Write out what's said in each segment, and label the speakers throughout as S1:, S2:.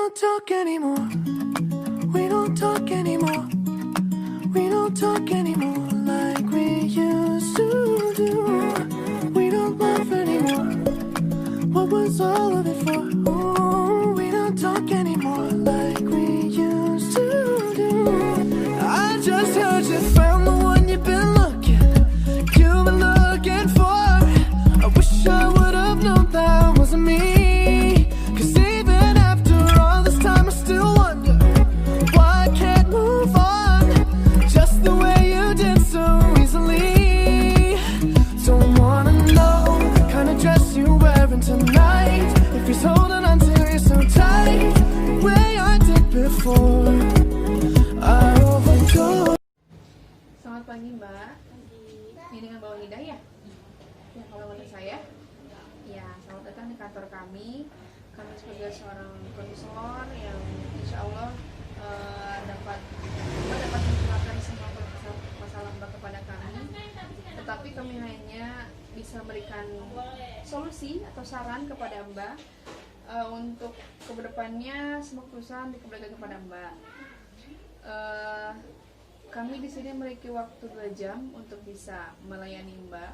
S1: don't talk anymore. We don't talk anymore. We don't talk anymore like we used to do. We don't laugh anymore. What was all of it for? Ooh, we don't talk anymore like we used to do. I just heard you found the one you've been looking for. I wish I would have known that wasn't me.
S2: Selamat pagi Mbak. Ini dengan Mbak Wanidah ya? Ya, kalau menurut saya, ya selamat datang di kantor kami. Kami sebagai seorang konselor yang insya Allah dapat mencurahkan semua masalah Mbak kepada kami. Tetapi kami hanya bisa memberikan solusi atau saran kepada Mbak untuk kedepannya semua perusahaan dikembalikan kepada Mbak. Kami di sini memiliki waktu 2 jam untuk bisa melayani Mbak.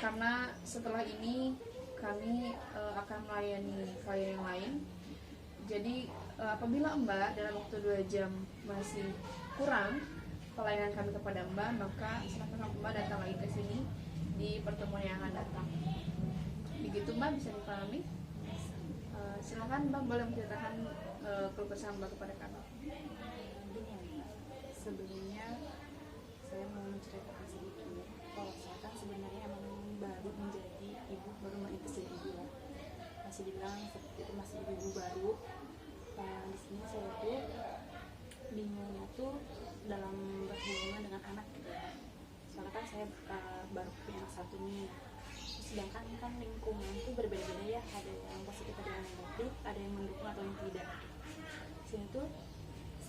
S2: Karena setelah ini kami akan melayani klien yang lain. Jadi apabila Mbak dalam waktu 2 jam masih kurang pelayanan kami kepada Mbak, maka silakan Mbak datang lagi ke sini di pertemuan yang akan datang. Begitu Mbak, bisa dipahami? Silakan Mbak boleh menceritakan keluh kesah Mbak kepada kami.
S3: Sebelumnya saya mau menceritakan sedikit. Kalau saya kan sebenarnya emang baru menjadi ibu, baru merintis jadi ibu lah. Masih dibilang seperti itu, masih ibu baru. Di sini saya tuh bingungnya tuh dalam berhubungan dengan anak gitu. Soalnya kan saya baru punya anak satu nih. Sedangkan kan lingkungan tuh berbeda-beda ya. Ada yang positif, ada yang negatif, ada yang mendukung atau yang tidak. Sini tuh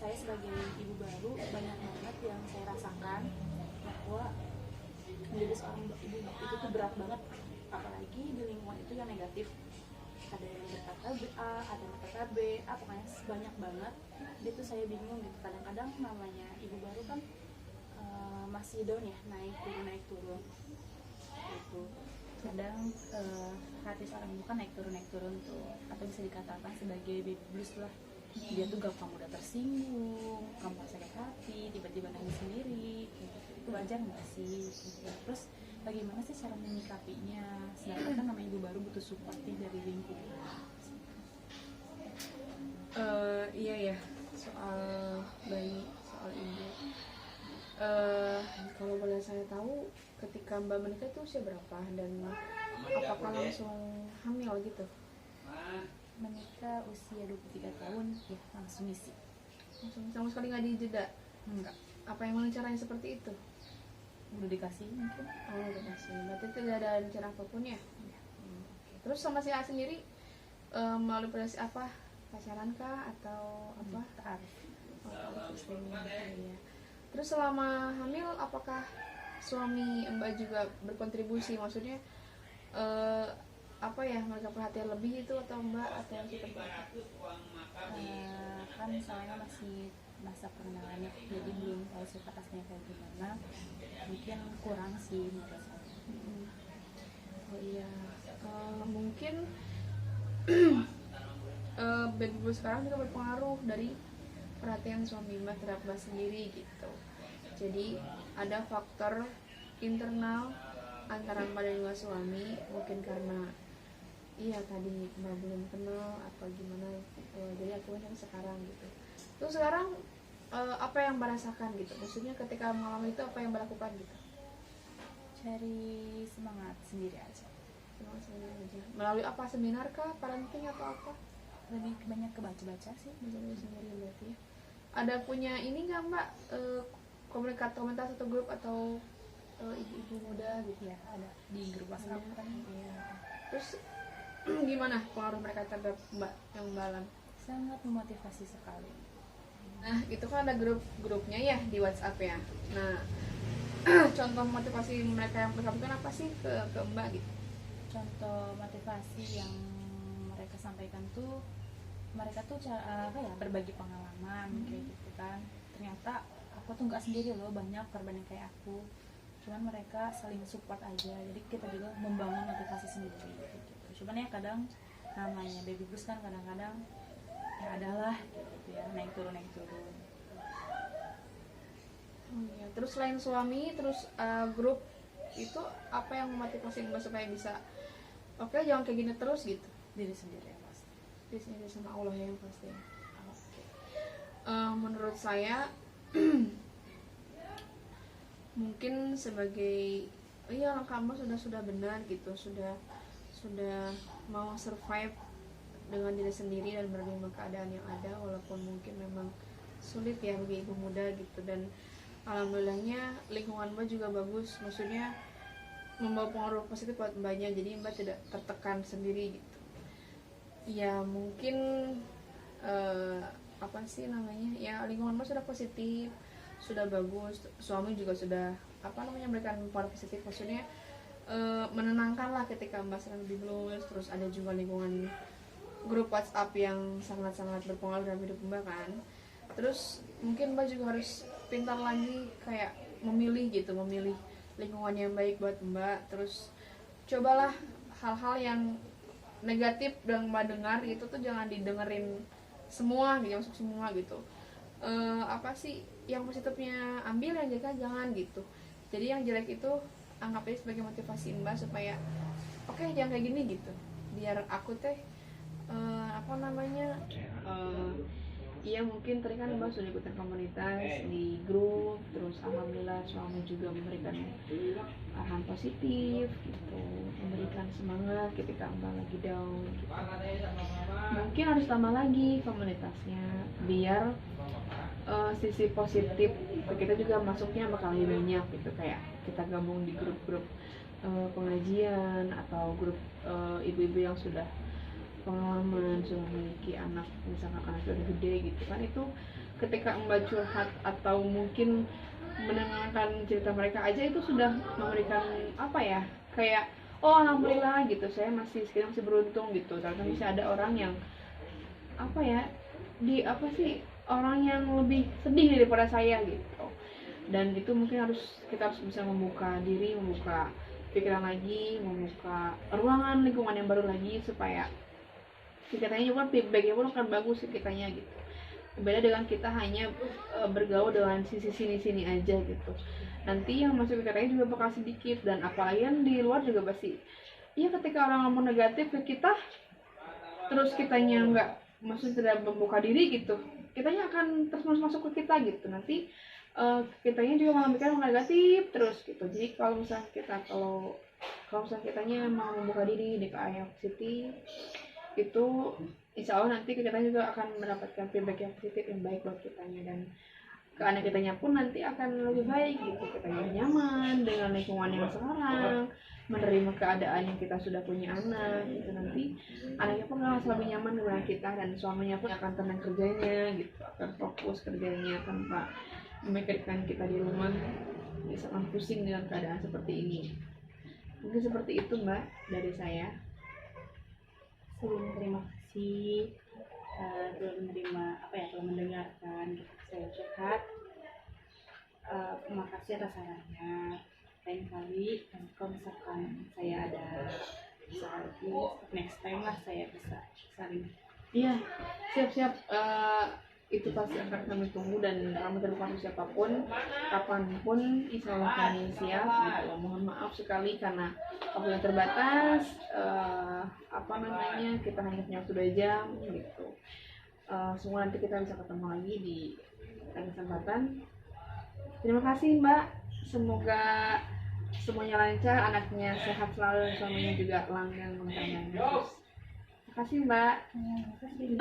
S3: saya sebagai ibu baru banyak banget yang saya rasakan bahwa menjadi seorang ibu itu tuh berat banget, apalagi di lingkungan itu yang negatif. Ada yang berkata A, ada yang berkata B, pokoknya banyak banget. Itu saya bingung gitu. Kadang-kadang namanya ibu baru kan masih down ya, naik turun gitu. Kadang hati seorang ibu kan naik turun tuh, atau bisa dikatakan sebagai baby blues lah. Dia tuh gampang mudah tersinggung, gampang sakit hati, tiba-tiba nangis sendiri gitu. Itu wajar nggak sih gitu. Terus bagaimana sih cara menyikapinya, sedangkan kan namanya ibu baru butuh support dari lingkungan.
S2: Iya ya, soal bayi, soal ibu. Kalau boleh saya tahu, ketika Mbak menikah itu usia berapa dan apakah langsung hamil gitu?
S3: Menikah usia 23 tahun, ya langsung isi.
S2: Langsung sama sekali nggak dijeda?
S3: Enggak.
S2: Apa yang caranya seperti itu?
S3: Udah dikasih mungkin.
S2: Oh, udah kasih. Berarti tidak ada rencana apapun ya?
S3: Ya.
S2: Terus sama si A sendiri melalui proses apa? Pacaran kah atau apa?
S3: Ta'aruf.
S2: Oh, istrinya. Ya. Terus selama hamil apakah suami Mbak juga berkontribusi? Maksudnya apa ya, mereka perhatian lebih itu atau Mbak atau yang seperti apa?
S3: Kan saya masih masa pengenalannya, jadi belum tahu sifat aslinya kayak gimana. Mungkin kurang sih menurut saya.
S2: Oh iya, mungkin baby blues sekarang juga berpengaruh dari perhatian suami Mbak terhadap Mbak sendiri gitu. Jadi ada faktor internal antara Mbak dan juga suami, mungkin karena iya tadi Mbak belum kenal apa gimana, jadi aku yang sekarang gitu. Terus sekarang apa yang Mbak rasakan gitu? Maksudnya ketika mengalami itu apa yang Mbak lakukan gitu?
S3: Cari semangat sendiri aja.
S2: Semangat sendiri aja. Melalui apa, seminar kah, parenting atau apa?
S3: Lebih banyak ke baca-baca sih.
S2: Belajar sendiri berarti ya. Ada punya ini nggak Mbak, komunitas atau grup atau ibu-ibu muda gitu
S3: Ya, ada di grup WhatsApp kan.
S2: ya. Terus gimana pengaruh mereka terhadap Mbak yang Mbak alami?
S3: Sangat memotivasi sekali.
S2: Nah, itu kan ada grup-grupnya ya di WhatsApp ya. Nah, contoh motivasi mereka yang bersampaikan apa sih ke Mbak gitu?
S3: Contoh motivasi yang mereka sampaikan tuh mereka tuh apa ya, berbagi pengalaman kayak gitu kan. Ternyata aku tuh nggak sendiri loh, banyak korban yang kayak aku, cuman mereka saling support aja, jadi kita juga membangun motivasi sendiri gitu. Cuman ya kadang namanya baby blues kan kadang-kadang ya adalah gitu ya, naik turun.
S2: Iya. Terus selain suami, terus grup itu apa yang memotivasi Mbak supaya bisa oke jangan kayak gini terus gitu?
S3: Diri sendiri ya pasti.
S2: Diri sendiri sama Allah ya pasti. Oke. Menurut saya mungkin sebagai iya langkah Mbak sudah benar gitu, sudah mau survive dengan diri sendiri dan menerima keadaan yang ada, walaupun mungkin memang sulit ya bagi ibu muda gitu. Dan alhamdulillahnya lingkungan Mbak juga bagus, maksudnya membawa pengaruh positif buat Mbaknya, jadi Mbak tidak tertekan sendiri gitu. Ya mungkin apa sih namanya ya, lingkungan Mbak sudah positif, sudah bagus, suami juga sudah memberikan pengaruh positif, maksudnya menenangkan lah ketika Mbak sedang lebih blues. Terus ada juga lingkungan grup WhatsApp yang sangat-sangat berpengaruh dalam hidup Mbak kan. Terus mungkin Mbak juga harus pintar lagi kayak memilih lingkungan yang baik buat Mbak. Terus cobalah hal-hal yang negatif yang Mbak dengar itu tuh jangan didengerin semua gitu, masuk semua gitu. Apa sih yang positifnya ambil, yang jelek jangan gitu. Jadi yang jelek itu anggap aja sebagai motivasi Mbak supaya oke, jangan kayak gini gitu, biar aku teh iya mungkin tadi kan Mbak sudah ikutan komunitas di grup, terus alhamdulillah suami juga memberikan arahan positif gitu, memberikan semangat ketika Mbak lagi down gitu. Mungkin harus tambah lagi komunitasnya biar sisi positif kita juga masuknya bakal lebih banyak gitu, kayak kita gabung di grup-grup pengajian atau grup ibu-ibu yang sudah pengalaman, sudah memiliki anak, misalkan anak sudah gede gitu kan. Itu ketika Mbak curhat atau mungkin mendengarkan cerita mereka aja itu sudah memberikan kayak oh alhamdulillah gitu, saya masih beruntung gitu, karena bisa ada orang yang orang yang lebih sedih daripada saya gitu. Dan itu mungkin kita harus bisa membuka diri, membuka pikiran lagi, membuka ruangan lingkungan yang baru lagi supaya kitanya juga feedbacknya pun akan bagus kitanya gitu. Beda dengan kita hanya bergaul dengan sisi sini aja gitu. Nanti yang masuk ke kitanya juga bakal sedikit, dan apalagi yang di luar juga pasti. Iya, ketika orang ngomong negatif ke kita, terus kitanya tidak membuka diri gitu, kitanya akan terus masuk ke kita gitu. Nanti kitanya juga malah mikir negatif terus gitu. Jadi kalau misalnya kitanya mau membuka diri di yang positif, itu insya Allah nanti kita juga akan mendapatkan feedback yang positif yang baik buat kitanya, dan ke anak kitanya pun nanti akan lebih baik gitu. Kitanya nyaman dengan lingkungan yang sekarang, menerima keadaan yang kita sudah punya anak gitu. Nanti anaknya pun akan lebih nyaman dengan kita, dan suaminya pun akan tenang kerjanya gitu, akan fokus kerjanya tanpa memikirkan kita di rumah misalkan pusing dengan keadaan seperti ini. Mungkin seperti itu Mbak dari saya.
S3: Sebelum terima kasih telah menerima telah mendengarkan saya curhat. Terima kasih atas sarannya. Lain kali kalau misalkan saya ada lagi, next time lah saya bisa saling.
S2: Iya, siap-siap. Itu pasti akan kami tunggu, dan kami terbuka siapapun, kapanpun, insya Allah kami siap gitu. Mohon maaf sekali karena waktu yang terbatas, kita hanya punya waktu 2 jam gitu. Semua nanti kita bisa ketemu lagi di lain kesempatan. Terima kasih Mbak, semoga semuanya lancar, anaknya sehat selalu, suaminya juga langgeng terus. Terima kasih Mbak.
S3: Terima kasih.